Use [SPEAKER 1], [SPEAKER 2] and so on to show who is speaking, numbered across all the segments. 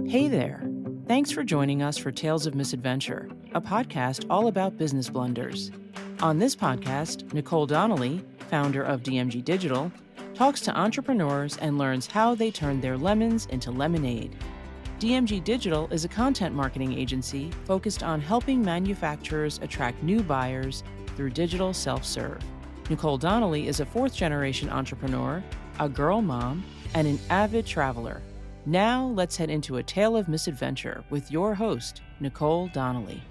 [SPEAKER 1] Hey there. Thanks for joining us for Tales of Misadventure, a podcast all about business blunders. On this podcast, Nicole Donnelly, founder of DMG Digital, talks to entrepreneurs and learns how they turn their lemons into lemonade. DMG Digital is a content marketing agency focused on helping manufacturers attract new buyers through digital self-serve. Nicole Donnelly is a fourth-generation entrepreneur, a girl mom, and an avid traveler. Now, let's head into a tale of misadventure with your host, Nicole Donnelly.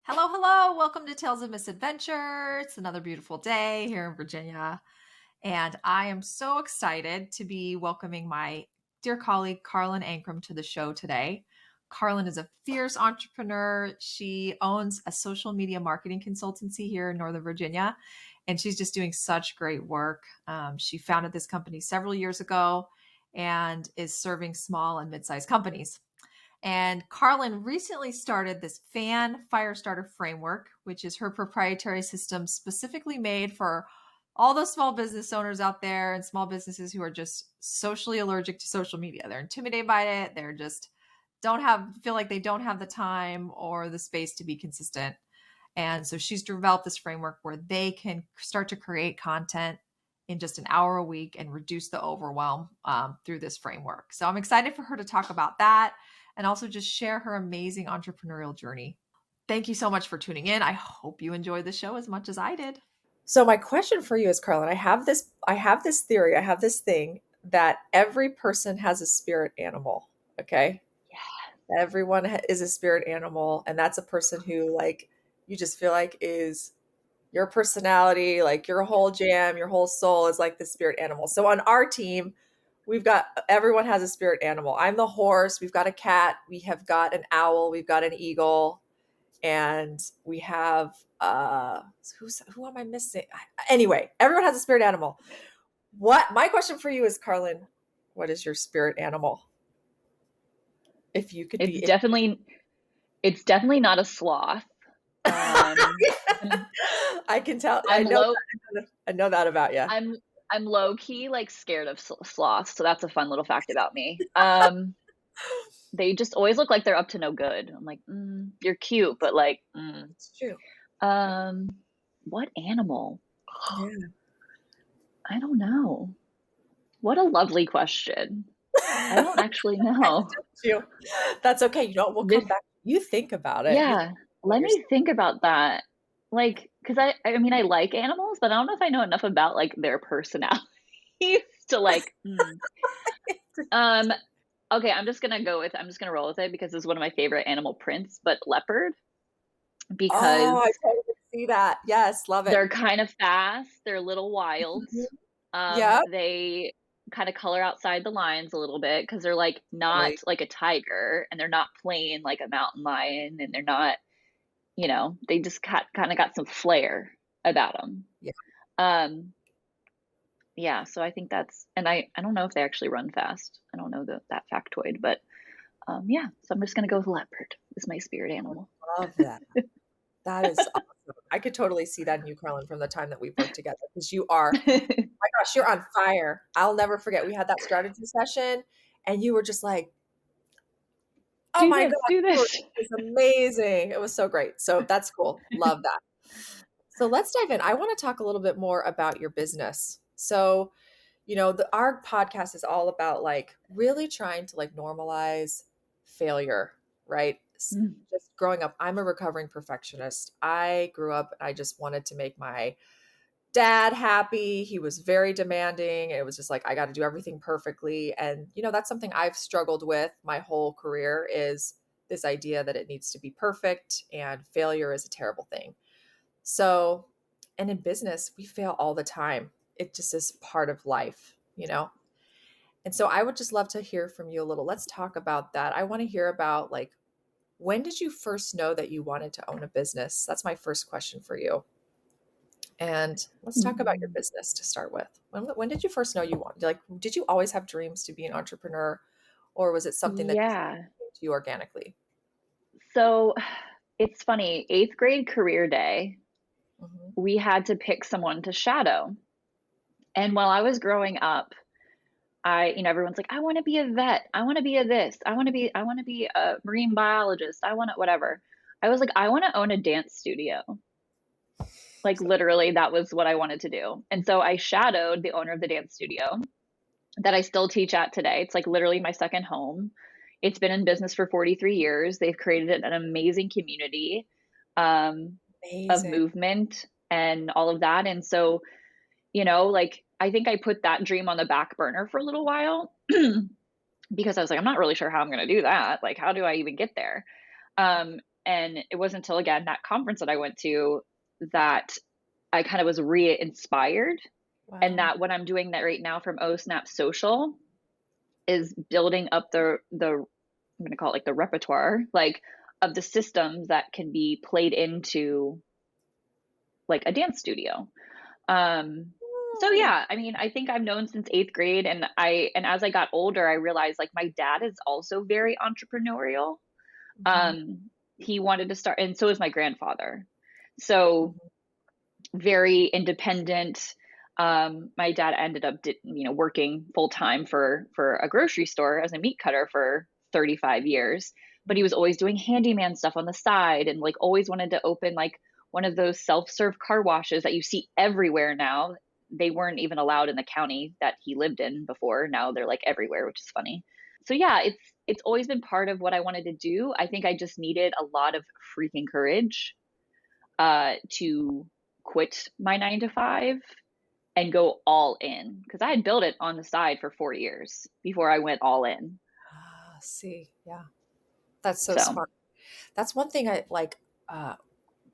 [SPEAKER 2] Hello, hello. Welcome to Tales of Misadventure. It's another beautiful day here in Virginia. And I am so excited to be welcoming my dear colleague, Karlyn Ankrom, to the show today. Karlyn is a fierce entrepreneur. She owns a social media marketing consultancy here in Northern Virginia, and she's just doing such great work. She founded this company several years ago and is serving small and mid-sized companies. And Karlyn recently started this Fan Firestarter Framework, which is her proprietary system specifically made for all those small business owners out there and small businesses who are just socially allergic to social media. They're intimidated by it. They're just feel like they don't have the time or the space to be consistent. And so she's developed this framework where they can start to create content in just an hour a week and reduce the overwhelm through this framework. So I'm excited for her to talk about that and also just share her amazing entrepreneurial journey. Thank you so much for tuning in. I hope you enjoyed the show as much as I did.
[SPEAKER 3] So my question for you is, Karlyn, I have this theory, I have this thing that every person has a spirit animal. Okay. Yeah. Everyone is a spirit animal. And that's a person who you just feel like is your personality, like your whole jam, your whole soul is like the spirit animal. So on our team, everyone has a spirit animal. I'm the horse. We've got a cat. We have got an owl. We've got an eagle. And we have, who am I missing? Anyway, everyone has a spirit animal. My question for you is, Karlyn, what is your spirit animal? If you could
[SPEAKER 4] it's definitely not a sloth.
[SPEAKER 3] I can tell. I know that about you.
[SPEAKER 4] I'm low key scared of sloths, so that's a fun little fact about me. They just always look like they're up to no good. I'm like, you're cute, but
[SPEAKER 3] It's true.
[SPEAKER 4] What animal?
[SPEAKER 3] Yeah.
[SPEAKER 4] I don't know. What a lovely question. I don't actually know.
[SPEAKER 3] That's okay. You know, we'll come back. You think about it.
[SPEAKER 4] Yeah. Let me think about that. Because I mean, I like animals, but I don't know if I know enough about their personalities to okay, I'm just gonna roll with it because it's one of my favorite animal prints, but leopard. Because
[SPEAKER 3] I totally see that. Yes, love it.
[SPEAKER 4] They're kind of fast, they're a little wild.
[SPEAKER 3] Mm-hmm.
[SPEAKER 4] They kind of color outside the lines a little bit because they're not like a tiger, and they're not plain like a mountain lion, and they're not, they just kind of got some flair about them.
[SPEAKER 3] Yeah.
[SPEAKER 4] Yeah, so I think that's, and I don't know if they actually run fast. I don't know that factoid, but yeah, so I'm just going to go with leopard as my spirit animal.
[SPEAKER 3] Love that. That is awesome. I could totally see that in you, Karlyn, from the time that we've worked together, because you are, my gosh, you're on fire. I'll never forget. We had that strategy session and you were just like, oh my God,
[SPEAKER 4] do this.
[SPEAKER 3] It was amazing. It was so great. So that's cool. Love that. So let's dive in. I want to talk a little bit more about your business. So, our podcast is all about really trying to normalize failure, right? Just growing up, I'm a recovering perfectionist. I grew up, I just wanted to make my dad happy. He was very demanding. It was just I got to do everything perfectly. And, that's something I've struggled with my whole career, is this idea that it needs to be perfect and failure is a terrible thing. So, and in business, we fail all the time. It just is part of life, And so I would just love to hear from you a little. Let's talk about that. I want to hear about when did you first know that you wanted to own a business? That's my first question for you. And let's talk about your business to start with. When did you first know you wanted, did you always have dreams to be an entrepreneur, or was it something that came to you organically?
[SPEAKER 4] So it's funny, 8th grade career day, we had to pick someone to shadow. And while I was growing up, everyone's like, I want to be a vet. I want to be a this. I want to be a marine biologist. I want to whatever. I was like, I want to own a dance studio. Like literally that was what I wanted to do. And so I shadowed the owner of the dance studio that I still teach at today. It's like literally my second home. It's been in business for 43 years. They've created an amazing community of
[SPEAKER 3] Amazing.
[SPEAKER 4] movement and all of that. And so, like I think I put that dream on the back burner for a little while because I was like, I'm not really sure how I'm going to do that. Like, how do I even get there? And it wasn't until again that conference that I went to that I kind of was re-inspired. And
[SPEAKER 3] Wow.
[SPEAKER 4] that what I'm doing that right now from OSNAP Social is building up the I'm going to call it like the repertoire, like of the systems that can be played into like a dance studio. So yeah, I mean, I think I've known since 8th grade, and as I got older, I realized like my dad is also very entrepreneurial.
[SPEAKER 3] Mhm.
[SPEAKER 4] He wanted to start, and so is my grandfather. So very independent. My dad ended up, working full time for a grocery store as a meat cutter for 35 years. But he was always doing handyman stuff on the side, and like always wanted to open like one of those self-serve car washes that you see everywhere now. They weren't even allowed in the county that he lived in before. Now they're like everywhere, which is funny. So yeah, it's always been part of what I wanted to do. I think I just needed a lot of freaking courage to quit my 9 to 5 and go all in, because I had built it on the side for 4 years before I went all in.
[SPEAKER 3] See, yeah, that's so
[SPEAKER 4] So
[SPEAKER 3] smart. That's one thing I like. Uh,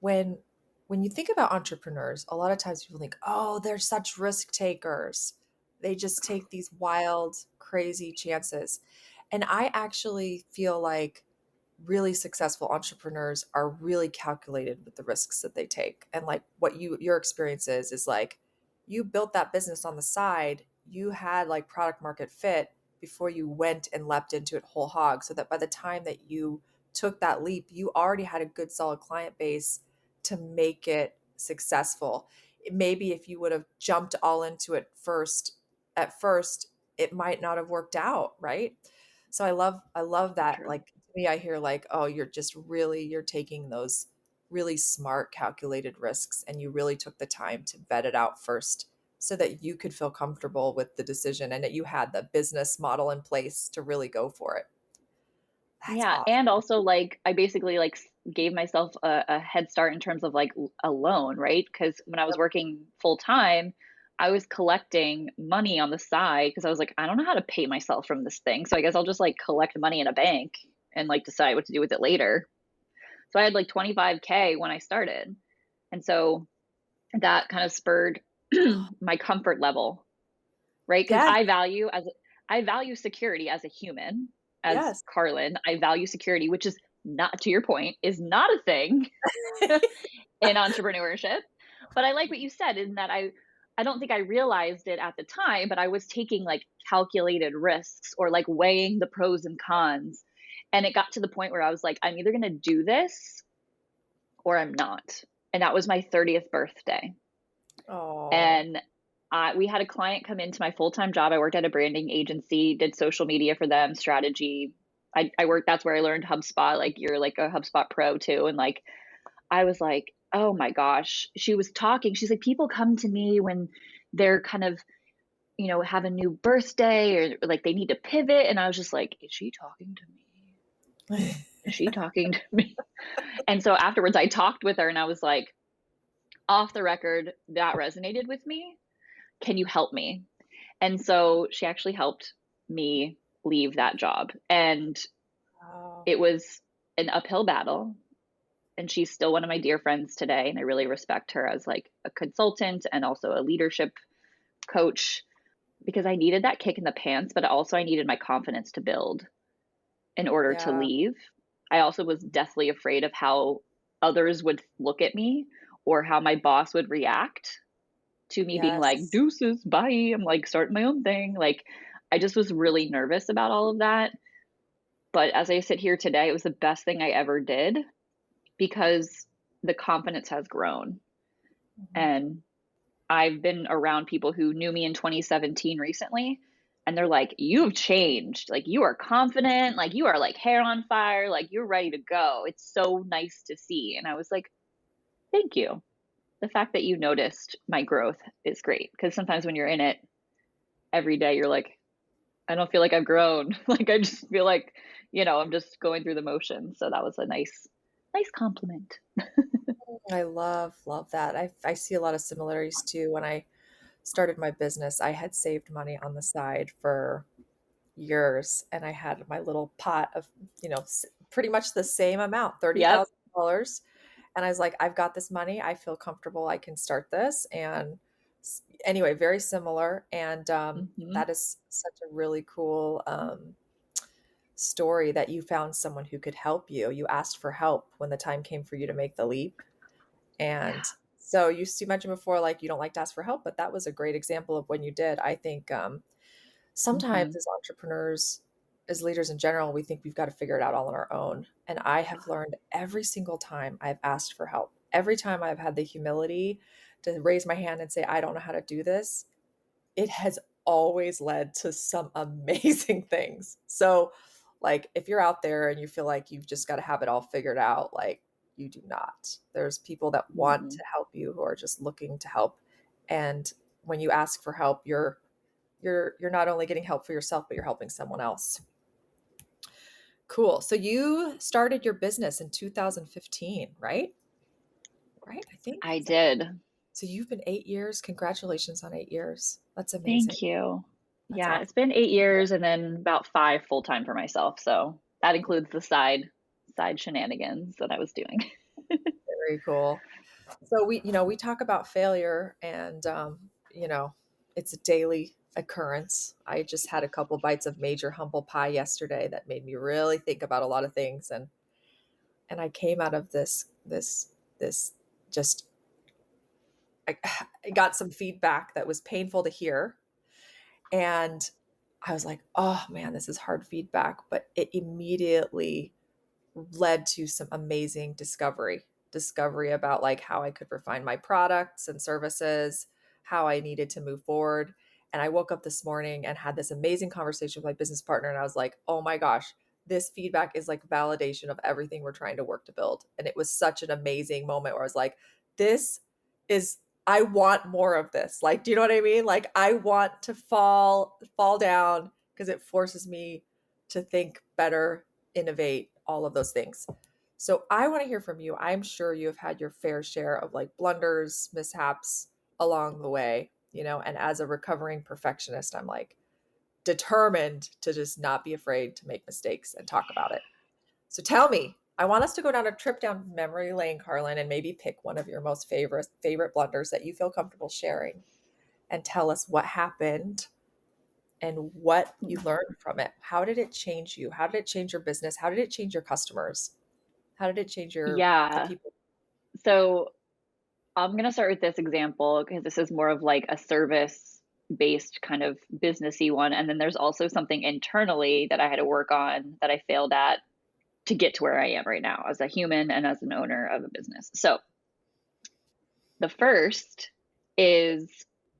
[SPEAKER 3] when when you think about entrepreneurs, a lot of times people think, "Oh, they're such risk takers. They just take these wild, crazy chances." And I actually feel like really successful entrepreneurs are really calculated with the risks that they take. And like what your experience is like you built that business on the side, you had like product market fit before you went and leapt into it whole hog, so that by the time that you took that leap, you already had a good solid client base to make it successful. Maybe if you would have jumped all into it at first, it might not have worked out, right? So I love that.
[SPEAKER 4] true.
[SPEAKER 3] Like to me, I hear like, oh, you're taking those really smart, calculated risks, and you really took the time to vet it out first so that you could feel comfortable with the decision and that you had the business model in place to really go for it. That's
[SPEAKER 4] Yeah,
[SPEAKER 3] awesome.
[SPEAKER 4] and also like I basically like gave myself a head start in terms of like a loan, right? Because when I was
[SPEAKER 3] Yep.
[SPEAKER 4] working full time, I was collecting money on the side because I was like, I don't know how to pay myself from this thing, so I guess I'll just like collect money in a bank and like decide what to do with it later. So I had like 25K when I started, and so that kind of spurred my comfort level, right? Because
[SPEAKER 3] Yes.
[SPEAKER 4] I value security as a human, as
[SPEAKER 3] Yes.
[SPEAKER 4] Karlyn. I value security, which is not, to your point, is not a thing in entrepreneurship. But I like what you said in that I don't think I realized it at the time, but I was taking like calculated risks or like weighing the pros and cons. And it got to the point where I was like, I'm either going to do this or I'm not. And that was my 30th birthday.
[SPEAKER 3] Oh,
[SPEAKER 4] And we had a client come into my full-time job. I worked at a branding agency, did social media for them, strategy. I worked, that's where I learned HubSpot. Like you're like a HubSpot pro too. And like, I was like, oh my gosh, she was talking. She's like, people come to me when they're kind of, have a new birthday or like they need to pivot. And I was just like, is she talking to me? Is she talking to me? And so afterwards I talked with her and I was like, off the record, that resonated with me. Can you help me? And so she actually helped me leave that job. And
[SPEAKER 3] wow.
[SPEAKER 4] it was an uphill battle. And she's still one of my dear friends today. And I really respect her as like a consultant and also a leadership coach because I needed that kick in the pants, but also I needed my confidence to build in order to
[SPEAKER 3] Yeah.
[SPEAKER 4] leave. I also was deathly afraid of how others would look at me or how my boss would react to me being like,
[SPEAKER 3] Yes.
[SPEAKER 4] deuces, bye. I'm like starting my own thing. Like, I just was really nervous about all of that. But as I sit here today, it was the best thing I ever did because the confidence has grown.
[SPEAKER 3] Mhm.
[SPEAKER 4] And I've been around people who knew me in 2017 recently, And they're like, you've changed. Like, you are confident. Like, you are like hair on fire. Like, you're ready to go. It's so nice to see. And I was like, thank you. The fact that you noticed my growth is great. Because sometimes when you're in it every day, you're like, I don't feel like I've grown. Like, I just feel like, I'm just going through the motions. So that was a nice compliment.
[SPEAKER 3] I love that. I see a lot of similarities too. When I started my business, I had saved money on the side for years, and I had my little pot of, pretty much the same amount,
[SPEAKER 4] Yep.
[SPEAKER 3] $30,000. And I was like, I've got this money. I feel comfortable. I can start this. And anyway, very similar. And that is such a really cool story that you found someone who could help you. You asked for help when the time came for you to make the leap. And so you mentioned before, like, you don't like to ask for help, but that was a great example of when you did. I think sometimes as entrepreneurs, as leaders in general, we think we've got to figure it out all on our own. And I have learned every single time I've asked for help, every time I've had the humility to raise my hand and say, I don't know how to do this, it has always led to some amazing things. So, like, if you're out there and you feel like you've just got to have it all figured out, like, you do not. There's people that want to help you, who are just looking to help. And when you ask for help, you're not only getting help for yourself, but you're helping someone else. Cool. So you started your business in 2015, right? Right, I think.
[SPEAKER 4] I did.
[SPEAKER 3] So you've been 8 years. Congratulations on 8 years. That's amazing.
[SPEAKER 4] Thank you.
[SPEAKER 3] That's
[SPEAKER 4] Yeah,
[SPEAKER 3] awesome.
[SPEAKER 4] it's been 8 years and then about 5 full-time for myself. So that includes the side shenanigans that I was doing.
[SPEAKER 3] Very cool. So we talk about failure, and it's a daily occurrence. I just had a couple bites of major humble pie yesterday that made me really think about a lot of things, and I came out of this just I got some feedback that was painful to hear, and I was like, oh man, this is hard feedback, but it immediately led to some amazing discovery about, like, how I could refine my products and services, how I needed to move forward. And I woke up this morning and had this amazing conversation with my business partner. And I was like, oh my gosh, this feedback is like validation of everything we're trying to work to build. And it was such an amazing moment where I was like, I want more of this. Like, do you know what I mean? Like, I want to fall down, because it forces me to think better, innovate, all of those things. So I want to hear from you. I'm sure you have had your fair share of, like, blunders, mishaps along the way, and as a recovering perfectionist, I'm like determined to just not be afraid to make mistakes and talk about it. So tell me, I want us to go down a trip down memory lane, Karlyn, and maybe pick one of your most favorite blunders that you feel comfortable sharing, and tell us what happened and what you learned from it. How did it change you? How did it change your business? How did it change your customers? How did it change the people?
[SPEAKER 4] So I'm going to start with this example because this is more of like a service-based kind of businessy one. And then there's also something internally that I had to work on that I failed at to get to where I am right now as a human and as an owner of a business. So the first is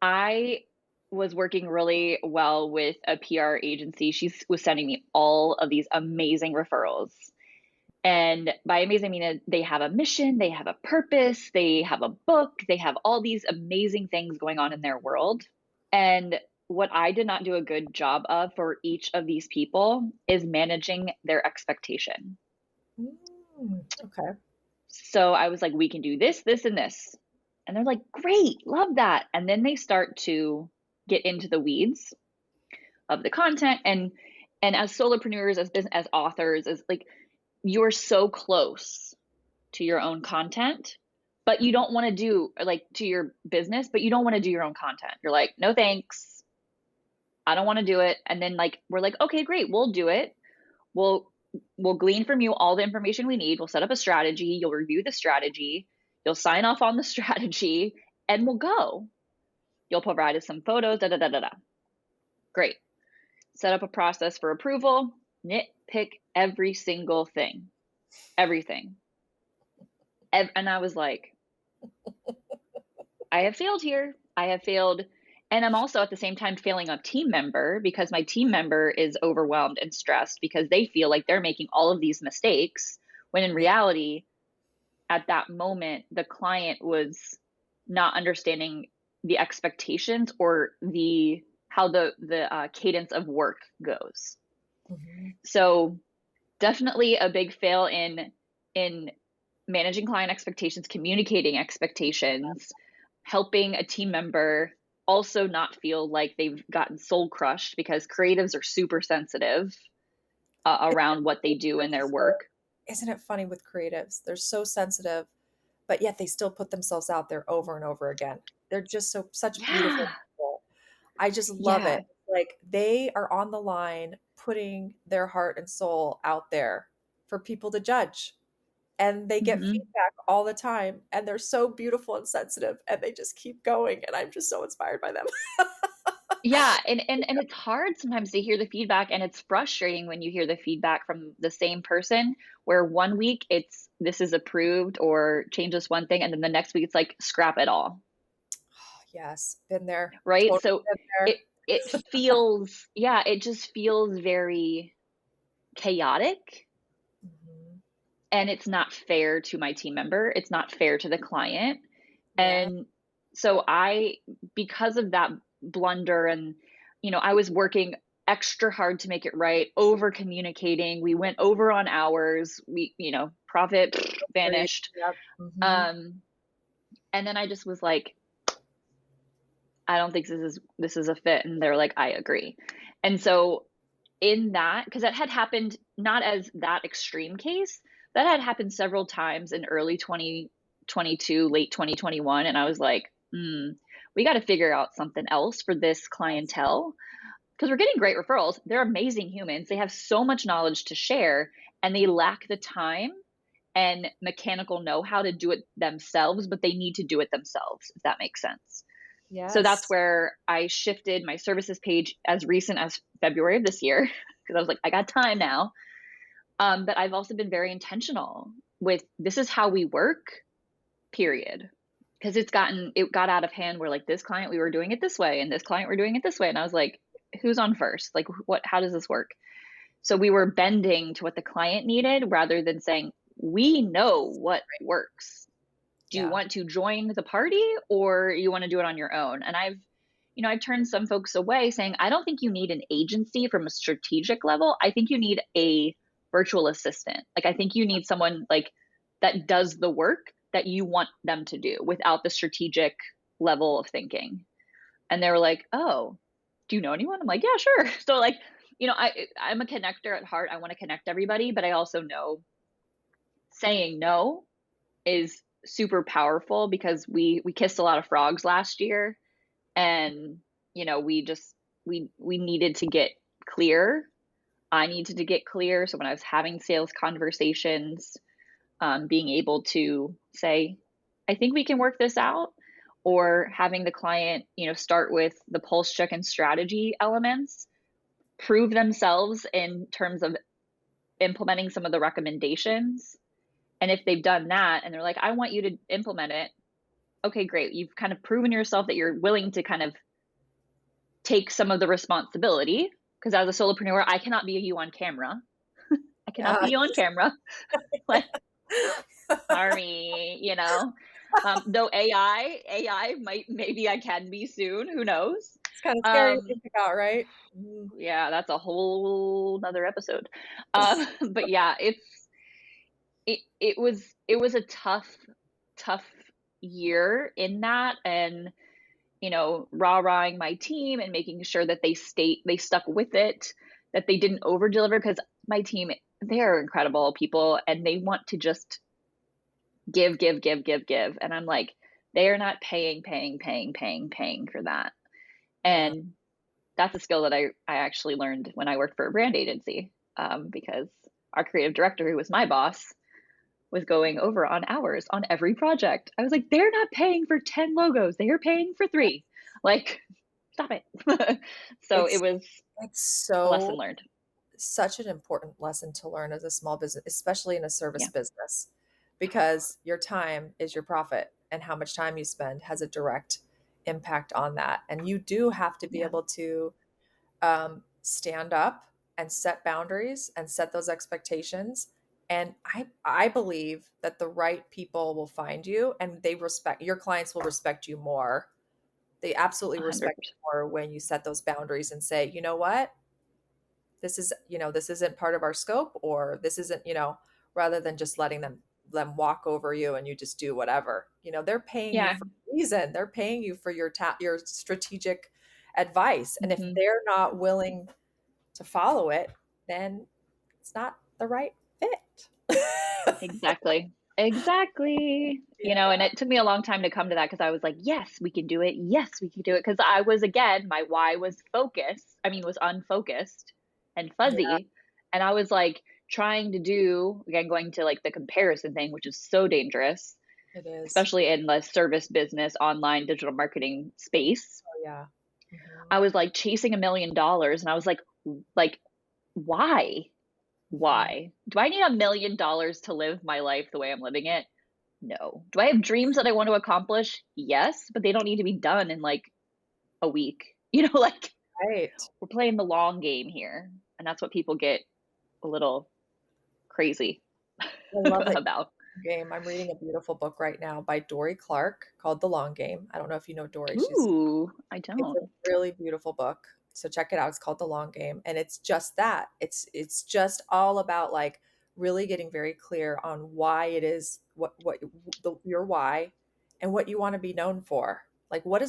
[SPEAKER 4] I was working really well with a PR agency. She was sending me all of these amazing referrals. And by amazing, I mean they have a mission, they have a purpose, they have a book, they have all these amazing things going on in their world. And what I did not do a good job of for each of these people is managing their expectation.
[SPEAKER 3] Okay.
[SPEAKER 4] So I was like, we can do this, this, and this. And they're like, great, love that. And then they start to get into the weeds of the content. And as solopreneurs, as business, as authors, as like, you're so close to your own content, but you don't want to do, like, to your business, but you don't want to do your own content. You're like, no, thanks. I don't want to do it. And then, like, we're like, okay, great, we'll do it. We'll glean from you all the information we need. We'll set up a strategy. You'll review the strategy. You'll sign off on the strategy, and we'll go. You'll provide us some photos, da, da, da, da, da. Great. Set up a process for approval, nitpick every single thing, everything. And I was like, I have failed here. I have failed And I'm also at the same time failing a team member because my team member is overwhelmed and stressed because they feel like they're making all of these mistakes, when in reality, at that moment, the client was not understanding the expectations or how the cadence of work goes.
[SPEAKER 3] Mhm.
[SPEAKER 4] So definitely a big fail in managing client expectations, communicating expectations, helping a team member also not feel like they've gotten soul crushed, because creatives are super sensitive around what they do in their work.
[SPEAKER 3] Isn't it funny with creatives? They're so sensitive, but yet they still put themselves out there over and over again. They're just such beautiful
[SPEAKER 4] Yeah.
[SPEAKER 3] people. I just love
[SPEAKER 4] Yeah.
[SPEAKER 3] it. Like they are on the line putting their heart and soul out there for people to judge. And they get
[SPEAKER 4] Hmm.
[SPEAKER 3] feedback all the time, and they're so beautiful and sensitive, and they just keep going, and I'm just so inspired by them.
[SPEAKER 4] Yeah, and it's hard sometimes to hear the feedback, and it's frustrating when you hear the feedback from the same person, where one week it's this is approved or change this one thing, and then the next week it's like scrap it all,
[SPEAKER 3] Yes, been there.
[SPEAKER 4] right?
[SPEAKER 3] Totally
[SPEAKER 4] So
[SPEAKER 3] been
[SPEAKER 4] it
[SPEAKER 3] there.
[SPEAKER 4] it feels, yeah, it just feels very chaotic,
[SPEAKER 3] Mhm.
[SPEAKER 4] and it's not fair to my team member. It's not fair to the client.
[SPEAKER 3] Yeah.
[SPEAKER 4] And so because of that blunder, and, I was working extra hard to make it right, over communicating. We went over on hours. Profit
[SPEAKER 3] Agreed.
[SPEAKER 4] vanished.
[SPEAKER 3] Yep. Mhm.
[SPEAKER 4] Um, and then I just was like, I don't think this is a fit. And they're like, I agree. And so in that, because that had happened not as that extreme case, that had happened several times in early 2022, late 2021. And I was like, we got to figure out something else for this clientele, because we're getting great referrals. They're amazing humans. They have so much knowledge to share, and they lack the time and mechanical know-how to do it themselves, but they need to do it themselves, if that makes sense. So that's
[SPEAKER 3] Yes.
[SPEAKER 4] where I shifted my services page as recent as February of this year, because I was like, I got time now. But I've also been very intentional with, this is how we work, period. Because it got out of hand, where like this client, we were doing it this way, and this client, we're doing it this way. And I was like, who's on first? Like, how does this work? So we were bending to what the client needed rather than saying, we know what works. Do you
[SPEAKER 3] Yeah.
[SPEAKER 4] want to join the party, or you want to do it on your own? And I've turned some folks away, saying, I don't think you need an agency from a strategic level. I think you need a virtual assistant. Like, I think you need someone like that does the work that you want them to do without the strategic level of thinking. And they were like, oh, do you know anyone? I'm like, yeah, sure. So like, I'm a connector at heart. I want to connect everybody, but I also know saying no is super powerful, because we kissed a lot of frogs last year, and we needed to get clear. I needed to get clear. So when I was having sales conversations, being able to say, I think we can work this out, or having the client, start with the pulse check and strategy elements, prove themselves in terms of implementing some of the recommendations. And if they've done that and they're like, I want you to implement it, okay, great. You've kind of proven yourself that you're willing to kind of take some of the responsibility. Because as a solopreneur, I cannot be you on camera. I cannot be
[SPEAKER 3] Yeah.
[SPEAKER 4] you on camera. Like, sorry, though AI maybe I can be soon. Who knows?
[SPEAKER 3] It's kind of scary to
[SPEAKER 4] Um,
[SPEAKER 3] think about, right? Mhm.
[SPEAKER 4] yeah, that's a whole nother episode. But yeah, it was a tough year in that, and rah-rahing my team and making sure that they stuck with it, that they didn't over deliver, because my team, they are incredible people, and they want to just give, give, give, give, give. And I'm like, they are not paying for that.
[SPEAKER 3] Yeah.
[SPEAKER 4] And that's a skill that I actually learned when I worked for a brand agency, because our creative director, who was my boss, was going over on hours on every project. I was like, they're not paying for 10 logos. They are paying for 3. Like, stop it. So it
[SPEAKER 3] It's
[SPEAKER 4] was
[SPEAKER 3] it's
[SPEAKER 4] a lesson
[SPEAKER 3] so
[SPEAKER 4] learned.
[SPEAKER 3] such an important lesson to learn as a small business, especially in a service
[SPEAKER 4] Yeah.
[SPEAKER 3] business, because your time is your profit, and how much time you spend has a direct impact on that. And you do have to be able to stand up and set boundaries and set those expectations. And I believe that the right people will find you, and your clients will respect you more. They absolutely
[SPEAKER 4] 100%.
[SPEAKER 3] respect you more when you set those boundaries and say, you know what, this isn't part of our scope, or this isn't, rather than just letting them walk over you and you just do whatever. They're paying you
[SPEAKER 4] Yeah.
[SPEAKER 3] for a reason. They're paying you for your strategic advice. And if
[SPEAKER 4] Mhm.
[SPEAKER 3] they're not willing to follow it, then it's not the right fit.
[SPEAKER 4] Exactly. Exactly. And it took me a long time to come to that, because I was like, yes, we can do it. Yes, we can do it. Because I was, again, my why was was unfocused and
[SPEAKER 3] Yeah,
[SPEAKER 4] fuzzy. And I was like trying to do, again, going to like the comparison thing, which is so dangerous,
[SPEAKER 3] it is.
[SPEAKER 4] especially in the service business, online digital marketing space.
[SPEAKER 3] Oh, yeah. Mhm.
[SPEAKER 4] I was like chasing $1 million, and I was like, why?
[SPEAKER 3] Mhm.
[SPEAKER 4] Why? Do I need $1 million to live my life the way I'm living it? No. Do I have dreams that I want to accomplish? Yes, but they don't need to be done in like a week. Like
[SPEAKER 3] Right.
[SPEAKER 4] we're playing the long game here. And that's what people get a little crazy
[SPEAKER 3] I love that
[SPEAKER 4] about.
[SPEAKER 3] game. I'm reading a beautiful book right now by Dory Clark called The Long Game. I don't know if you know Dory.
[SPEAKER 4] Ooh, I
[SPEAKER 3] It's
[SPEAKER 4] don't.
[SPEAKER 3] a really beautiful book. So check it out. It's called The Long Game. And it's just that. It's just all about like really getting very clear on why it is your why and what you want to be known for. Like
[SPEAKER 4] Mm-hmm.
[SPEAKER 3] what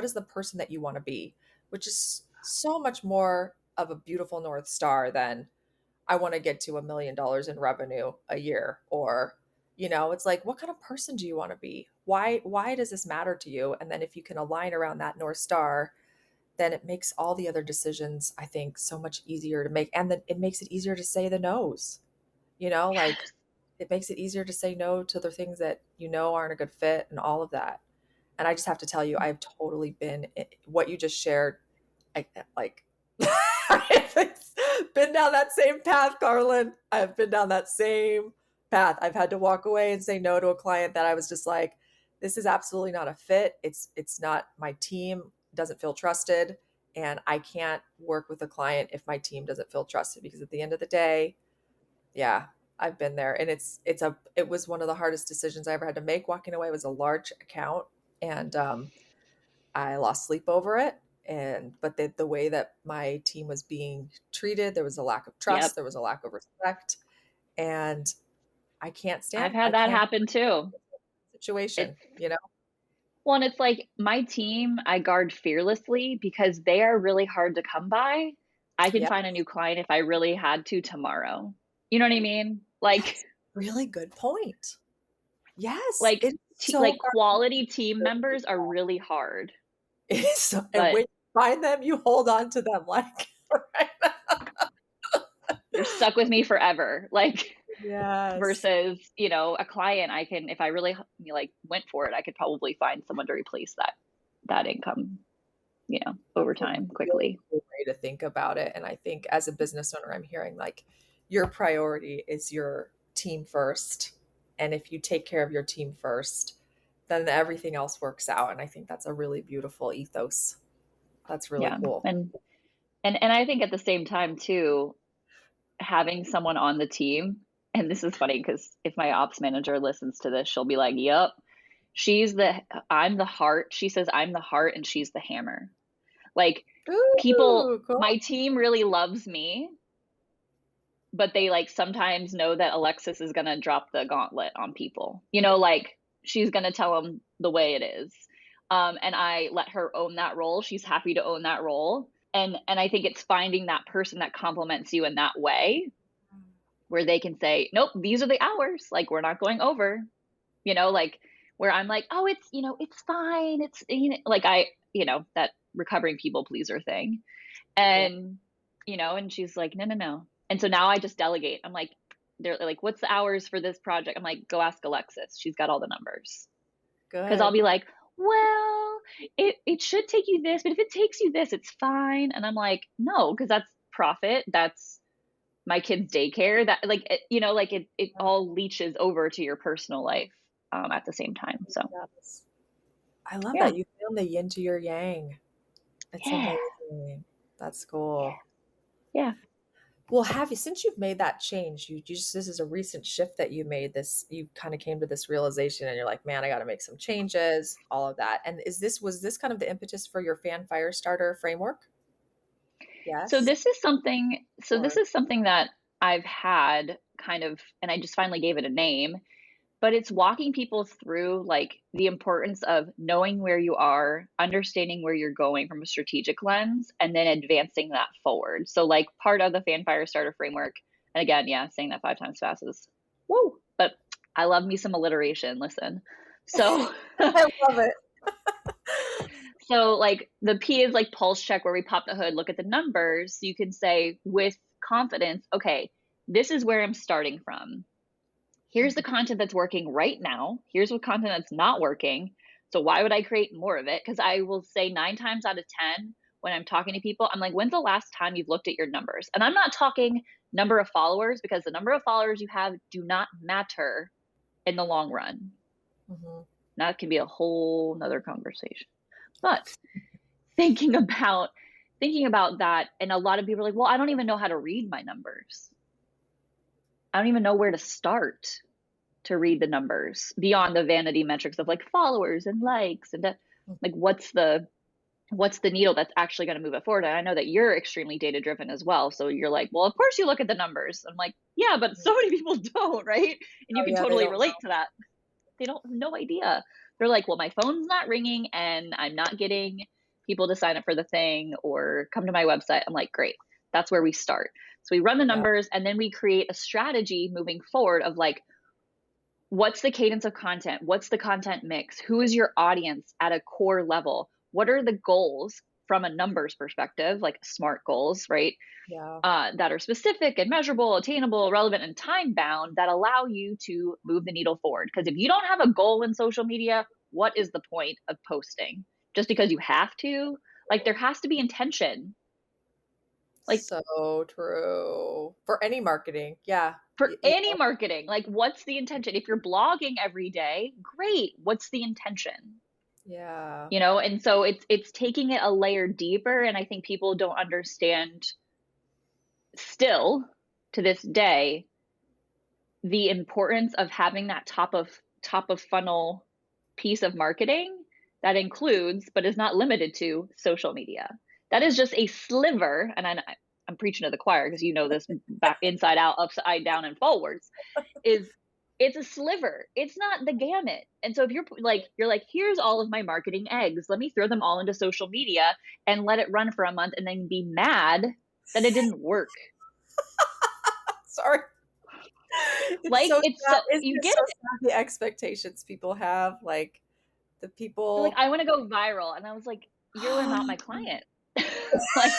[SPEAKER 3] is the person that you want to be, which is so much more of a beautiful North Star than I want to get to $1 million in revenue a year, or it's like, what kind of person do you want to be? Why does this matter to you? And then if you can align around that North Star, then it makes all the other decisions, I think, so much easier to make. And then it makes it easier to say the no's, like it makes it easier to say no to the things that aren't a good fit and all of that. And I just have to tell you, I've totally been what you just shared. Like I've been down that same path, Karlyn. I've been down that same path. I've had to walk away and say no to a client that I was just like, this is absolutely not a fit. It's not, my team doesn't feel trusted, and I can't work with a client if my team doesn't feel trusted, because at the end of the day, yeah, I've been there. And it was one of the hardest decisions I ever had to make. Walking away was a large account, and I lost sleep over it. But the way that my team was being treated, there was a lack of trust,
[SPEAKER 4] Yep.
[SPEAKER 3] there was a lack of respect, and
[SPEAKER 4] I've
[SPEAKER 3] I
[SPEAKER 4] had that
[SPEAKER 3] can't
[SPEAKER 4] happen too.
[SPEAKER 3] situation,
[SPEAKER 4] It's Well, and it's like my team, I guard fearlessly because they are really hard to come by. I can
[SPEAKER 3] Yeah,
[SPEAKER 4] find a new client if I really had to tomorrow. You know what I mean? Like,
[SPEAKER 3] that's a really good point. Yes,
[SPEAKER 4] like,
[SPEAKER 3] it's so
[SPEAKER 4] like
[SPEAKER 3] hard.
[SPEAKER 4] quality team members are really hard,
[SPEAKER 3] It is and
[SPEAKER 4] but
[SPEAKER 3] when you find them, you hold on to them like right?
[SPEAKER 4] you're stuck with me forever. Like,
[SPEAKER 3] Yes.
[SPEAKER 4] versus, a client, I can, if I really went for it, I could probably find someone to replace that income, over
[SPEAKER 3] That's a
[SPEAKER 4] time
[SPEAKER 3] really
[SPEAKER 4] quickly.
[SPEAKER 3] cool way to think about it. And I think as a business owner, I'm hearing like your priority is your team first. And if you take care of your team first, then everything else works out. And I think that's a really beautiful ethos. That's really
[SPEAKER 4] Yeah.
[SPEAKER 3] cool.
[SPEAKER 4] And I think at the same time too, having someone on the team, and this is funny because if my ops manager listens to this, she'll be like, yep, I'm the heart. She says I'm the heart and she's the hammer. Like,
[SPEAKER 3] Ooh,
[SPEAKER 4] my
[SPEAKER 3] cool.
[SPEAKER 4] team really loves me, but they like sometimes know that Alexis is going to drop the gauntlet on people, like she's going to tell them the way it is. And I let her own that role. She's happy to own that role. And I think it's finding that person that complements you in that way, where they can say, nope, these are the hours. Like, we're not going over, like where I'm like, oh, it's fine. It's, like that recovering people pleaser thing.
[SPEAKER 3] Yeah,
[SPEAKER 4] And, and she's like, no, no, no. And so now I just delegate. I'm like, they're like, what's the hours for this project? I'm like, go ask Alexis. She's got all the numbers. Cause I'll
[SPEAKER 3] good.
[SPEAKER 4] be like, well, it should take you this, but if it takes you this, it's fine. And I'm like, no, cause that's profit. That's my kid's daycare, that like, it all leaches over to your personal life, at the same time. So
[SPEAKER 3] Yes. I love
[SPEAKER 4] Yeah.
[SPEAKER 3] that. You found the yin to your yang. It's
[SPEAKER 4] Yeah.
[SPEAKER 3] amazing. That's cool.
[SPEAKER 4] Yeah.
[SPEAKER 3] Well, since you've made that change, you just, this is a recent shift that you made, this, you kind of came to this realization and you're like, man, I got to make some changes, all of that. And was this kind of the impetus for your Fan Firestarter framework?
[SPEAKER 4] So
[SPEAKER 3] Yes.
[SPEAKER 4] this is something,
[SPEAKER 3] Or
[SPEAKER 4] that I've had kind of, and I just finally gave it a name, but it's walking people through like the importance of knowing where you are, understanding where you're going from a strategic lens, and then advancing that forward. So like part of the Fan Firestarter framework, and again, yeah, saying that 5 times fast is woo, but I love me some alliteration. Listen. So
[SPEAKER 3] I love it.
[SPEAKER 4] so like the P is like pulse check, where we pop the hood, look at the numbers. So you can say with confidence, okay, this is where I'm starting from. Here's the content that's working right now. Here's what content that's not working. So why would I create more of it? Because I will say 9 times out of 10, when I'm talking to people, I'm like, when's the last time you've looked at your numbers? And I'm not talking number of followers, because the number of followers you have do not matter in the long run.
[SPEAKER 3] Mm-hmm.
[SPEAKER 4] That can be a whole nother conversation. But thinking about that, and a lot of people are like, well, I don't even know how to read my numbers. I don't even know where to start to read the numbers beyond the vanity metrics of like followers and likes, and like what's the needle that's actually going to move it forward. And I know that you're extremely data driven as well, so you're like, well, of course you look at the numbers. I'm like, yeah, but so many people don't, right? And you
[SPEAKER 3] Oh
[SPEAKER 4] can
[SPEAKER 3] yeah, they
[SPEAKER 4] totally
[SPEAKER 3] don't
[SPEAKER 4] relate
[SPEAKER 3] know.
[SPEAKER 4] to that. They don't have no idea. They're like, well, my phone's not ringing and I'm not getting people to sign up for the thing or come to my website. I'm like, great, that's where we start. So we run the
[SPEAKER 3] Yeah.
[SPEAKER 4] numbers, and then we create a strategy moving forward of like, what's the cadence of content? What's the content mix? Who is your audience at a core level? What are the goals from a numbers perspective, like SMART goals, right?
[SPEAKER 3] Yeah.
[SPEAKER 4] That are specific and measurable, attainable, relevant, and time bound, that allow you to move the needle forward. Because if you don't have a goal in social media, what is the point of posting? Just because you have to? Like, there has to be intention. Like,
[SPEAKER 3] So true. For any marketing. Yeah.
[SPEAKER 4] for any marketing, like, what's the intention? If you're blogging every day, great. What's the intention?
[SPEAKER 3] Yeah.
[SPEAKER 4] And so it's taking it a layer deeper. And I think people don't understand still to this day the importance of having that top of funnel piece of marketing that includes, but is not limited to, social media. That is just a sliver. And I'm preaching to the choir, because this back, inside out, upside down, and forwards. It's a sliver. It's not the gamut. And so if you're like, here's all of my marketing eggs, let me throw them all into social media and let it run for a month, and then be mad that it didn't work.
[SPEAKER 3] Sorry.
[SPEAKER 4] Like,
[SPEAKER 3] so
[SPEAKER 4] it's
[SPEAKER 3] sad.
[SPEAKER 4] so
[SPEAKER 3] Isn't
[SPEAKER 4] you
[SPEAKER 3] it
[SPEAKER 4] get
[SPEAKER 3] so
[SPEAKER 4] it.
[SPEAKER 3] sad, the expectations people have? Like the
[SPEAKER 4] You're like,
[SPEAKER 3] people.
[SPEAKER 4] I want to go viral. And I was like, you're not my client. Like,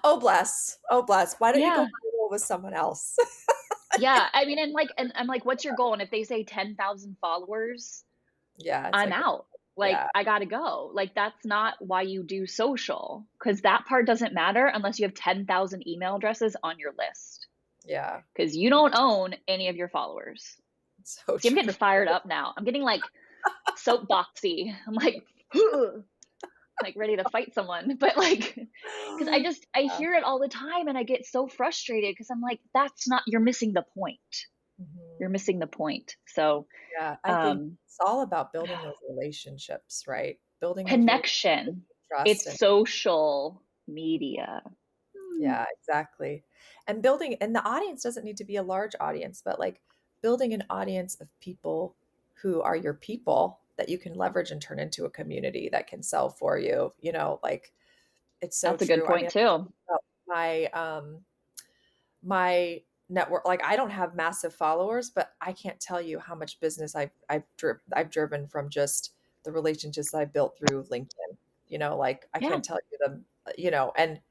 [SPEAKER 3] Oh bless. Oh bless. Why don't you go
[SPEAKER 4] yeah.
[SPEAKER 3] viral with someone else?
[SPEAKER 4] Yeah. I mean, and I'm like, what's your goal? And if they say 10,000 followers,
[SPEAKER 3] Yeah, it's
[SPEAKER 4] I'm
[SPEAKER 3] like,
[SPEAKER 4] out. Like,
[SPEAKER 3] yeah,
[SPEAKER 4] I gotta go. Like, that's not why you do social, because that part doesn't matter unless you have 10,000 email addresses on your list,
[SPEAKER 3] yeah.
[SPEAKER 4] because you don't own any of your followers.
[SPEAKER 3] So
[SPEAKER 4] See, I'm
[SPEAKER 3] true.
[SPEAKER 4] getting fired up now. I'm getting like soapboxy. I'm like, like ready to fight someone. But like, because I
[SPEAKER 3] Yeah.
[SPEAKER 4] hear it all the time, and I get so frustrated, because I'm like, you're missing the point. You're
[SPEAKER 3] Mhm.
[SPEAKER 4] missing the point. So
[SPEAKER 3] Yeah, I think it's all about building those relationships, right? Building those relationships,
[SPEAKER 4] connection.
[SPEAKER 3] trust, and
[SPEAKER 4] It's social media.
[SPEAKER 3] yeah, exactly. And building, and the audience doesn't need to be a large audience, but like building an audience of people who are your people that you can leverage and turn into a community that can sell for you. Like it's so
[SPEAKER 4] That's a good
[SPEAKER 3] true. I
[SPEAKER 4] point
[SPEAKER 3] mean,
[SPEAKER 4] too.
[SPEAKER 3] my my network, like I don't have massive followers, but I can't tell you how much business I've driven from just the relationships I built through LinkedIn. Like I
[SPEAKER 4] Yeah.
[SPEAKER 3] can't tell you them, and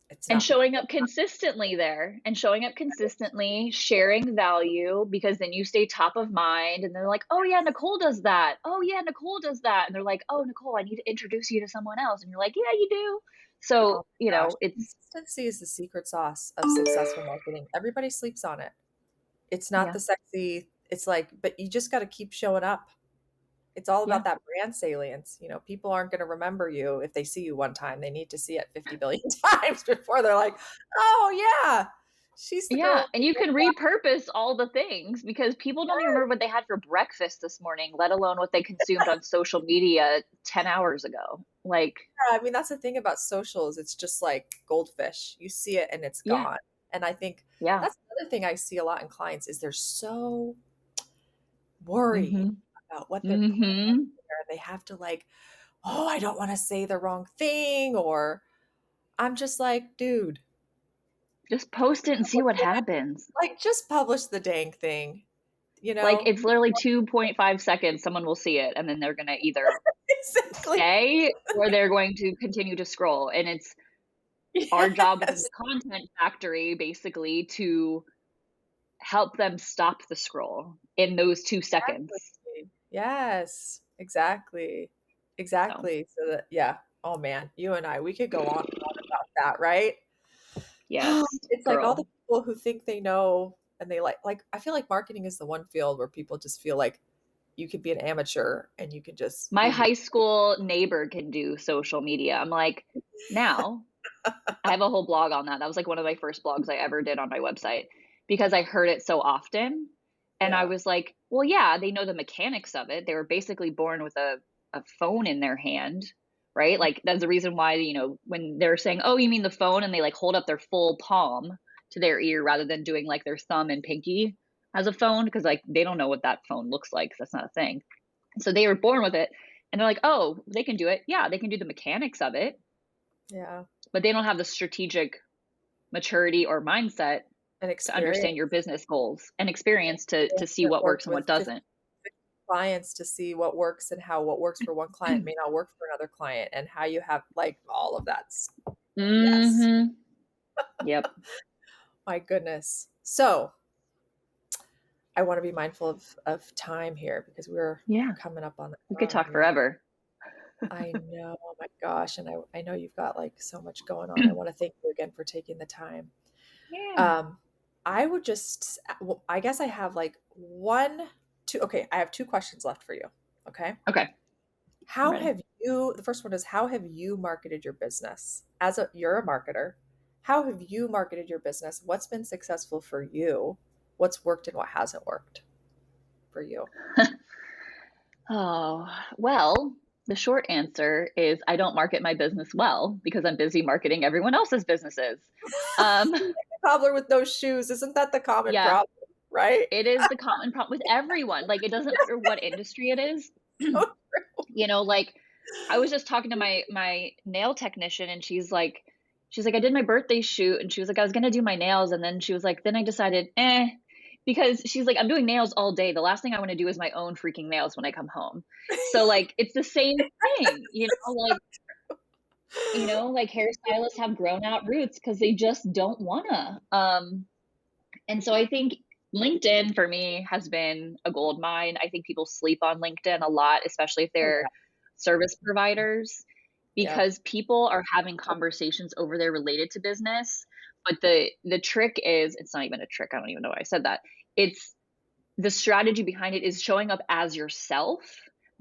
[SPEAKER 3] it's
[SPEAKER 4] And
[SPEAKER 3] not because
[SPEAKER 4] showing up consistently there, and showing up consistently, sharing value, because then you stay top of mind, and they're like, oh yeah, Nicole does that. Oh yeah, Nicole does that. And they're like, oh, Nicole, I need to introduce you to someone else. And you're like, yeah, you do. So,
[SPEAKER 3] oh my gosh,
[SPEAKER 4] it's,
[SPEAKER 3] consistency is the secret sauce of successful marketing. Everybody sleeps on it. It's not
[SPEAKER 4] yeah.
[SPEAKER 3] the sexy. It's like, but you just got to keep showing up. It's all
[SPEAKER 4] Yeah.
[SPEAKER 3] about that brand salience. You know, people aren't going to remember you if they see you one time. They need to see it 50 billion times before they're like, oh yeah, she's the
[SPEAKER 4] Yeah,
[SPEAKER 3] girl.
[SPEAKER 4] and you can repurpose all the things because people don't even remember what they had for breakfast this morning, let alone what they consumed on social media 10 hours ago. Like,
[SPEAKER 3] I mean, that's the thing about socials. It's just like goldfish. You see it and it's
[SPEAKER 4] yeah,
[SPEAKER 3] gone. And I think
[SPEAKER 4] yeah.
[SPEAKER 3] that's another thing I see a lot in clients is they're so worried
[SPEAKER 4] Mhm.
[SPEAKER 3] about what they're putting
[SPEAKER 4] Mhm.
[SPEAKER 3] there. They have to like, oh, I don't want to say the wrong thing. Or I'm just like, dude,
[SPEAKER 4] Just post it and see what happens.
[SPEAKER 3] like just publish the dang thing, you
[SPEAKER 4] Like,
[SPEAKER 3] know?
[SPEAKER 4] it's literally 2.5 seconds, someone will see it, and then they're gonna either
[SPEAKER 3] Exactly.
[SPEAKER 4] stay or they're going to continue to scroll, and it's our job within
[SPEAKER 3] Yes.
[SPEAKER 4] the content factory, basically, to help them stop the scroll in those 2 seconds.
[SPEAKER 3] Yes, exactly.
[SPEAKER 4] So,
[SPEAKER 3] Exactly. So that, yeah. Oh man, you and I, we could go on and on about that, right?
[SPEAKER 4] yes,
[SPEAKER 3] It's like all the
[SPEAKER 4] girl.
[SPEAKER 3] people who think they know and they like I feel like marketing is the one field where people just feel like you could be an amateur and you could just
[SPEAKER 4] My
[SPEAKER 3] be me.
[SPEAKER 4] high school neighbor can do social media. I'm like, now I have a whole blog on that. That was like one of my first blogs I ever did on my website because I heard it so often. And I
[SPEAKER 3] Yeah.
[SPEAKER 4] was like, well, yeah, they know the mechanics of it. They were basically born with a phone in their hand, right? Like that's the reason why, when they're saying, oh, you mean the phone? And they like hold up their full palm to their ear rather than doing like their thumb and pinky as a phone because like they don't know what that phone looks like 'cause that's not a thing. So they were born with it and they're like, oh, they can do it. Yeah, they can do the mechanics of it,
[SPEAKER 3] Yeah.
[SPEAKER 4] but they don't have the strategic maturity or mindset
[SPEAKER 3] And
[SPEAKER 4] to understand your
[SPEAKER 3] experience.
[SPEAKER 4] business goals and experience to see
[SPEAKER 3] To
[SPEAKER 4] what
[SPEAKER 3] work
[SPEAKER 4] works and
[SPEAKER 3] with
[SPEAKER 4] what
[SPEAKER 3] 50
[SPEAKER 4] doesn't.
[SPEAKER 3] clients to see what works and how what works for one client may not work for another client and how you have like all of that. Yes.
[SPEAKER 4] Mhm. Yep.
[SPEAKER 3] My goodness. So I want to be mindful of time here because we're
[SPEAKER 4] Yeah.
[SPEAKER 3] coming up on the
[SPEAKER 4] We could
[SPEAKER 3] time
[SPEAKER 4] talk
[SPEAKER 3] here.
[SPEAKER 4] forever.
[SPEAKER 3] I know, oh my gosh, and I know you've got like so much going on. I want to thank you again for taking the time.
[SPEAKER 4] Yeah.
[SPEAKER 3] Um, I would just, well, I guess I have like one, two. Okay, I have two questions left for you. Okay,
[SPEAKER 4] Okay. I'm
[SPEAKER 3] how
[SPEAKER 4] ready.
[SPEAKER 3] have you? The first one is how have you marketed your business? You're a marketer, how have you marketed your business? What's been successful for you? What's worked and what hasn't worked for you?
[SPEAKER 4] Oh, well, the short answer is I don't market my business well because I'm busy marketing everyone else's businesses. Um,
[SPEAKER 3] Cobbler with no shoes. Isn't that the common
[SPEAKER 4] yeah,
[SPEAKER 3] problem? Right?
[SPEAKER 4] it is the common problem with everyone. Like, it doesn't matter what industry it is.
[SPEAKER 3] So true.
[SPEAKER 4] Like I was just talking to my nail technician and she's like, I did my birthday shoot and she was like, I was gonna do my nails and then she was like, then I decided, because she's like, I'm doing nails all day. The last thing I want to do is my own freaking nails when I come home. So like it's the same thing, like hairstylists have grown out roots because they just don't wanna. And so I think LinkedIn for me has been a gold mine. I think people sleep on LinkedIn a lot, especially if
[SPEAKER 3] Oh,
[SPEAKER 4] they're service providers,
[SPEAKER 3] yeah.
[SPEAKER 4] because people are having conversations over there related to business. But the trick is, it's not even a trick. I don't even know why I said that. It's the strategy behind it is showing up as yourself,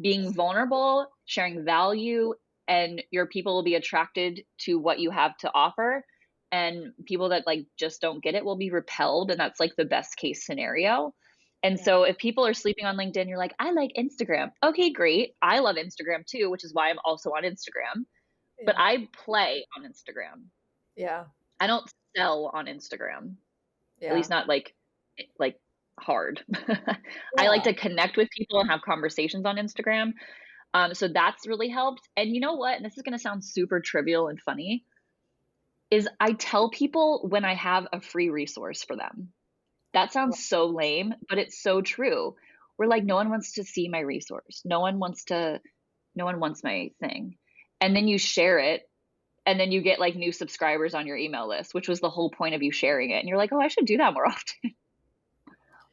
[SPEAKER 4] being vulnerable, sharing value, and your people will be attracted to what you have to offer. And people that like just don't get it will be repelled. And that's like the best case scenario. And
[SPEAKER 3] Yeah.
[SPEAKER 4] so if people are sleeping on LinkedIn, you're like, I like Instagram. Okay, great. I love Instagram too, which is why I'm also on Instagram. But
[SPEAKER 3] Yeah.
[SPEAKER 4] I play on Instagram.
[SPEAKER 3] Yeah.
[SPEAKER 4] I don't sell on Instagram, at
[SPEAKER 3] Yeah.
[SPEAKER 4] least not like hard. I like
[SPEAKER 3] Yeah.
[SPEAKER 4] to connect with people and have conversations on Instagram. So that's really helped. And you know what? And this is going to sound super trivial and funny, is I tell people when I have a free resource for them. That
[SPEAKER 3] Well,
[SPEAKER 4] sounds so lame, but it's so true. We're like, no one wants to see my resource. No one wants my thing. And then you share it and then you get like new subscribers on your email list, which was the whole point of you sharing it. And you're like, oh, I should do that more often.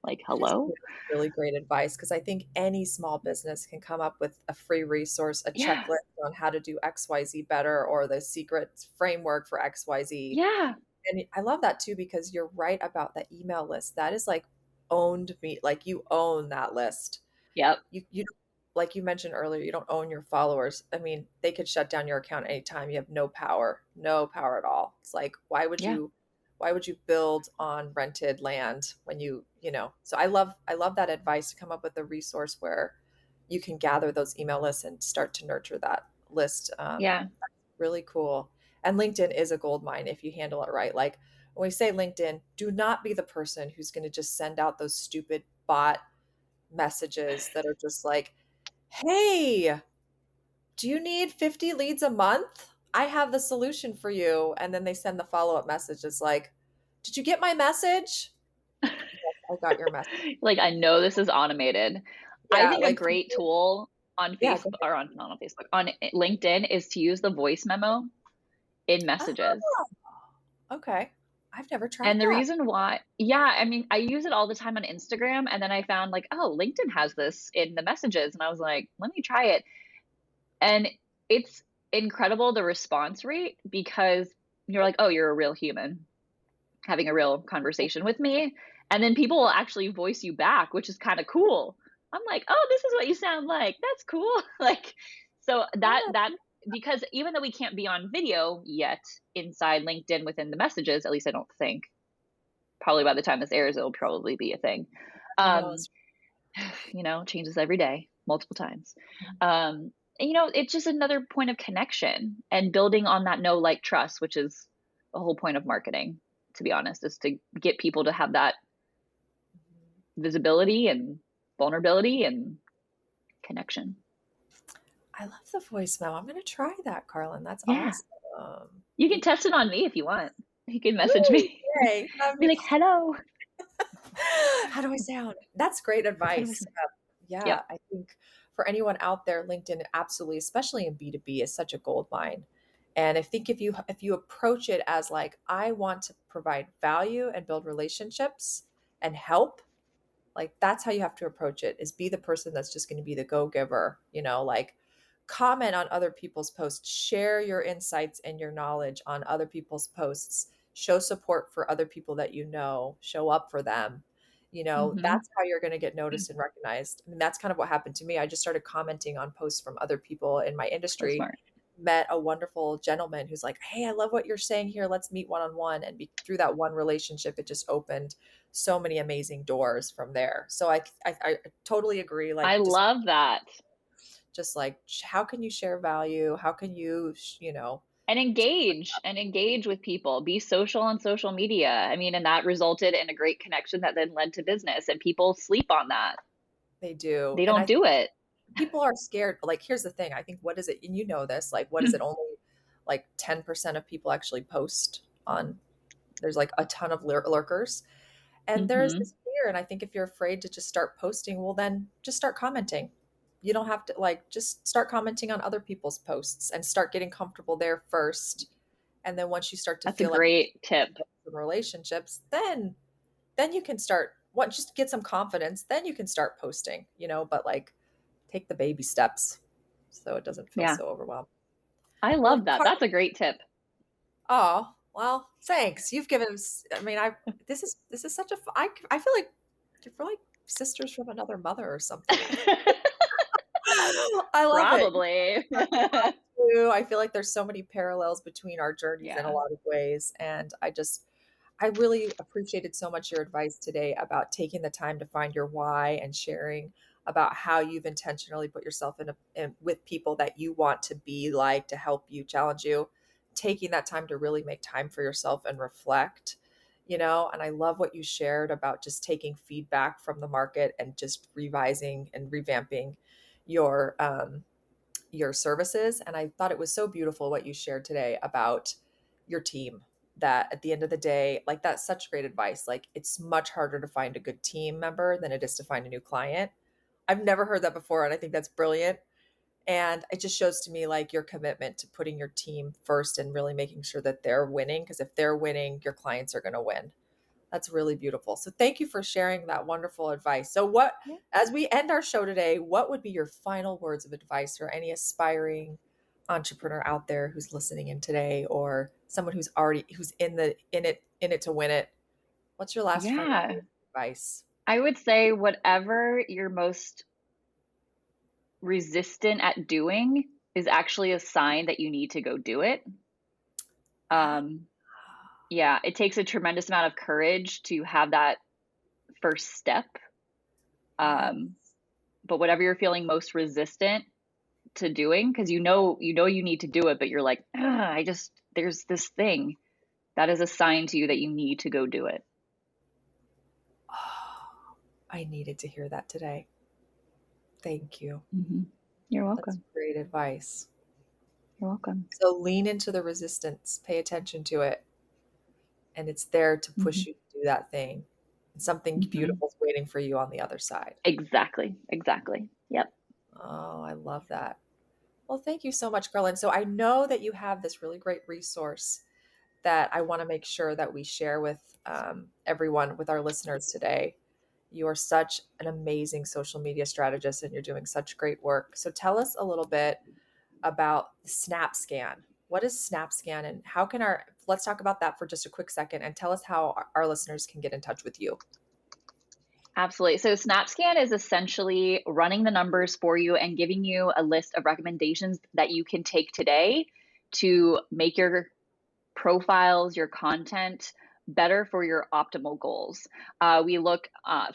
[SPEAKER 4] Like,
[SPEAKER 3] that is
[SPEAKER 4] hello?
[SPEAKER 3] really great advice because I think any small business can come up with a free resource, a
[SPEAKER 4] Yeah.
[SPEAKER 3] checklist on how to do XYZ better or the secret framework for XYZ.
[SPEAKER 4] Yeah.
[SPEAKER 3] And I love that too because you're right about the email list. That is like owned me, like you own that list.
[SPEAKER 4] Yep.
[SPEAKER 3] You like you mentioned earlier, you don't own your followers. I mean, they could shut down your account anytime. You have no power at all. It's like,
[SPEAKER 4] Yeah.
[SPEAKER 3] why would you build on rented land when so I love that advice, to come up with a resource where you can gather those email lists and start to nurture that list.
[SPEAKER 4] Yeah.
[SPEAKER 3] Really cool. And LinkedIn is a gold mine if you handle it right. Like when we say LinkedIn, do not be the person who's going to just send out those stupid bot messages that are just like, hey, do you need 50 leads a month? I have the solution for you. And then they send the follow-up message. It's like, did you get my message? Yes, I got your message.
[SPEAKER 4] Like, I know this is automated. I
[SPEAKER 3] Yeah,
[SPEAKER 4] think a
[SPEAKER 3] like,
[SPEAKER 4] great tool on
[SPEAKER 3] yeah, go
[SPEAKER 4] Facebook, or not on Facebook, on LinkedIn, is to use the voice memo in
[SPEAKER 3] ahead.
[SPEAKER 4] messages.
[SPEAKER 3] Oh, okay. I've never tried
[SPEAKER 4] And the
[SPEAKER 3] that.
[SPEAKER 4] reason why, yeah, I mean, I use it all the time on Instagram, and then I found like, oh, LinkedIn has this in the messages, and I was like, let me try it. And it's incredible, the response rate, because you're like, oh, you're a real human having a real conversation with me. And then people will actually voice you back, which is kind of cool. I'm like, oh, this is what you sound like. That's cool. Like, so that because even though we can't be on video yet inside LinkedIn within the messages, at least I don't think. Probably by the time this airs, it'll probably be a thing.
[SPEAKER 3] I know.
[SPEAKER 4] Changes every day, multiple times. It's just another point of connection and building on that know, like, trust, which is the whole point of marketing, to be honest, is to get people to have that visibility and vulnerability and connection.
[SPEAKER 3] I love the voicemail. I'm going to try that, Karlyn. That's
[SPEAKER 4] Yeah.
[SPEAKER 3] awesome.
[SPEAKER 4] You can test it on me if you want. You can message me.
[SPEAKER 3] Yay.
[SPEAKER 4] Be like, hello.
[SPEAKER 3] How do I sound? That's great advice. Yeah,
[SPEAKER 4] Yep.
[SPEAKER 3] I think for anyone out there, LinkedIn absolutely, especially in B2B, is such a gold mine. And I think if you approach it as like, I want to provide value and build relationships and help, like that's how you have to approach it, is be the person that's just going to be the go-giver, like comment on other people's posts, share your insights and your knowledge on other people's posts, show support for other people that show up for them. That's how you're going to get noticed and recognized. I mean, that's kind of what happened to me. I just started commenting on posts from other people in my
[SPEAKER 4] So
[SPEAKER 3] industry,
[SPEAKER 4] smart.
[SPEAKER 3] met a wonderful gentleman who's like, hey, I love what you're saying here. Let's meet one-on-one. And through that one relationship, it just opened so many amazing doors from there. So I totally agree. Like,
[SPEAKER 4] I love that.
[SPEAKER 3] just like, how can you share value? How can you,
[SPEAKER 4] And engage with people, be social on social media. I mean, and that resulted in a great connection that then led to business, and people sleep on that.
[SPEAKER 3] They do.
[SPEAKER 4] They
[SPEAKER 3] And
[SPEAKER 4] don't do it.
[SPEAKER 3] people are scared. Like, here's the thing. I think, what is it? And you know this, like, what is it? Only like 10% of people actually post on, there's like a ton of lurkers. And there's this fear. And I think if you're afraid to just start posting, well, then just start commenting. You don't have to, like, just start commenting on other people's posts and start getting comfortable there first. And then once you start to
[SPEAKER 4] That's
[SPEAKER 3] feel
[SPEAKER 4] a great tip.
[SPEAKER 3] relationships, then you can start, just get some confidence. Then you can start posting, but like, take the baby steps so it doesn't feel so overwhelmed.
[SPEAKER 4] I love that. That's a great tip.
[SPEAKER 3] Oh, well, thanks. You've given us, I mean, this is such I feel like we're like sisters from another mother or something. I love
[SPEAKER 4] Probably.
[SPEAKER 3] it. I feel like there's so many parallels between our journeys in a lot of ways. And I really appreciated so much your advice today about taking the time to find your why and sharing about how you've intentionally put yourself in with people that you want to be like, to help you, challenge you, taking that time to really make time for yourself and reflect, and I love what you shared about just taking feedback from the market and just revising and revamping your services. And I thought it was so beautiful what you shared today about your team, that at the end of the day, like, that's such great advice. Like, it's much harder to find a good team member than it is to find a new client. I've never heard that before, and I think that's brilliant. And it just shows to me like your commitment to putting your team first and really making sure that they're winning, because if they're winning, your clients are going to win. That's really beautiful. So thank you for sharing that wonderful advice. So as we end our show today, what would be your final words of advice for any aspiring entrepreneur out there who's listening in today, or someone who's in it to win it? What's your last final word of advice?
[SPEAKER 4] I would say whatever you're most resistant at doing is actually a sign that you need to go do it. Yeah, it takes a tremendous amount of courage to have that first step. But whatever you're feeling most resistant to doing, because you know you need to do it, but you're like, there's this thing, that is a sign to you that you need to go do it.
[SPEAKER 3] Oh, I needed to hear that today. Thank you.
[SPEAKER 4] Mm-hmm. You're welcome.
[SPEAKER 3] That's great advice.
[SPEAKER 4] You're welcome.
[SPEAKER 3] So lean into the resistance, pay attention to it, and it's there to push you to do that thing. Something beautiful is waiting for you on the other side.
[SPEAKER 4] Exactly. Yep.
[SPEAKER 3] Oh, I love that. Well, thank you so much, Karlyn. So I know that you have this really great resource that I want to make sure that we share with everyone, with our listeners today. You are such an amazing social media strategist and you're doing such great work. So tell us a little bit about SnapScan. What is SnapScan and how can let's talk about that for just a quick second and tell us how our listeners can get in touch with you.
[SPEAKER 4] Absolutely. So SnapScan is essentially running the numbers for you and giving you a list of recommendations that you can take today to make your profiles, your content better for your optimal goals. We look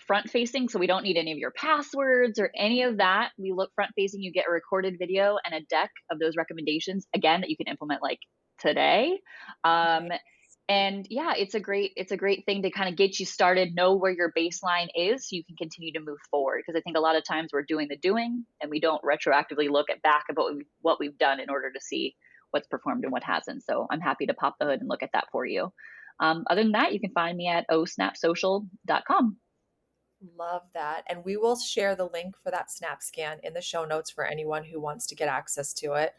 [SPEAKER 4] front facing, so we don't need any of your passwords or any of that. We look front facing, you get a recorded video and a deck of those recommendations, again, that you can implement like today. And yeah, it's a great thing to kind of get you started, know where your baseline is so you can continue to move forward. Because I think a lot of times we're doing the doing and we don't retroactively look back about what we've done in order to see what's performed and what hasn't. So I'm happy to pop the hood and look at that for you. Other than that, you can find me at osnapsocial.com.
[SPEAKER 3] Love that. And we will share the link for that SnapScan in the show notes for anyone who wants to get access to it.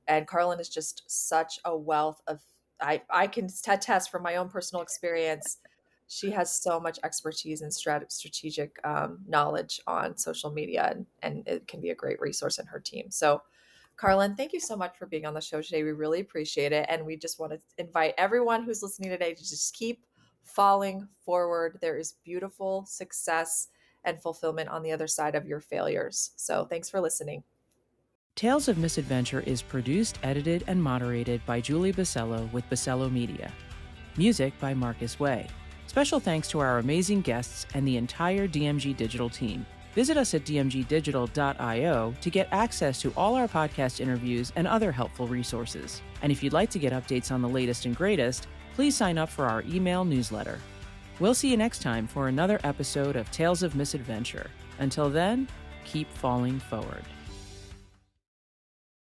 [SPEAKER 3] And Karlyn is just such a wealth of, I can attest from my own personal experience. She has so much expertise and strategic knowledge on social media, and it can be a great resource in her team. So Karlyn, thank you so much for being on the show today. We really appreciate it. And we just want to invite everyone who's listening today to just keep falling forward. There is beautiful success and fulfillment on the other side of your failures. So thanks for listening.
[SPEAKER 1] Tales of Misadventure is produced, edited, and moderated by Julie Basello with Basello Media. Music by Marcus Way. Special thanks to our amazing guests and the entire DMG Digital team. Visit us at dmgdigital.io to get access to all our podcast interviews and other helpful resources. And if you'd like to get updates on the latest and greatest, please sign up for our email newsletter. We'll see you next time for another episode of Tales of Misadventure. Until then, keep falling forward.